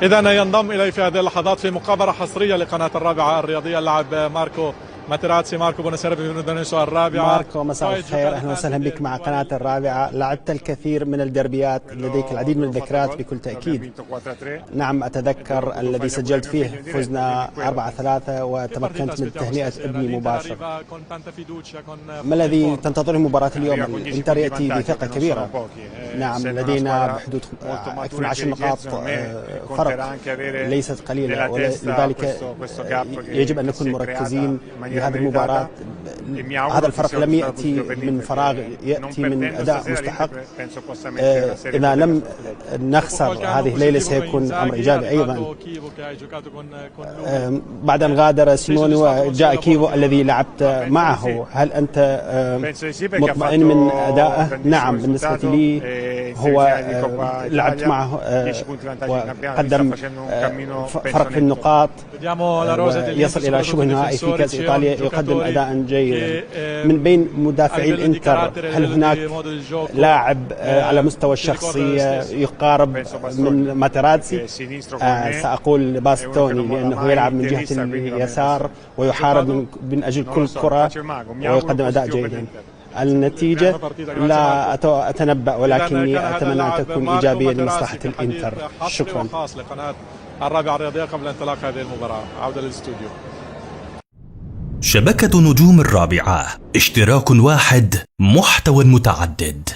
إذا ينضم إلي في هذه اللحظات في مقابلة حصرية لقناة الرابعة الرياضية اللاعب ماركو ماتيراتسي. ماركو بونسيرا في الرابعة. ماركو مساء الخير، أهلا وسهلا بك مع قناة الرابعة. لعبت الكثير من الدربيات، لديك العديد من الذكريات بكل تأكيد. نعم أتذكر الذي سجلت فيه فزنا 4-3 وتمكنت من تهنئة ابني مباشر. ما الذي تنتظره مباراة اليوم؟ الإنتر يأتي بثقة كبيرة. نعم لدينا بحدود أكثر من 10 نقاط فرق، ليست قليلة، ولذلك يجب أن نكون مركزين بهذه المباراة. هذا الفرق لم يأتي من فراغ، يأتي من أداء مستحق. إذا لم نخسر هذه الليلة سيكون أمر إيجابي أيضا. بعد أن غادر سيموني وجاء كيفو الذي لعبت معه، هل أنت مطمئن من أدائه؟ نعم بالنسبة لي هو لعبت معه وقدم فرق في النقاط، يصل إلى شبه النهائي في كأس إيطاليا، يقدم أداء جيدا. من بين مدافعي الإنتر هل هناك لاعب على مستوى الشخصية يقارب من ماتيراتسي؟ سأقول باستوني، لأنه يلعب من جهة اليسار ويحارب من أجل كل كرة ويقدم أداء جيدا. النتيجة لا أتنبأ، ولكني أتمنى أن تكون إيجابية لمصلحة الإنتر. شكرا. خاص لقناة الرابعة الرياضية قبل انطلاق هذه المباراة. عودة للاستوديو. شبكة نجوم الرابعة، اشتراك واحد، محتوى متعدد.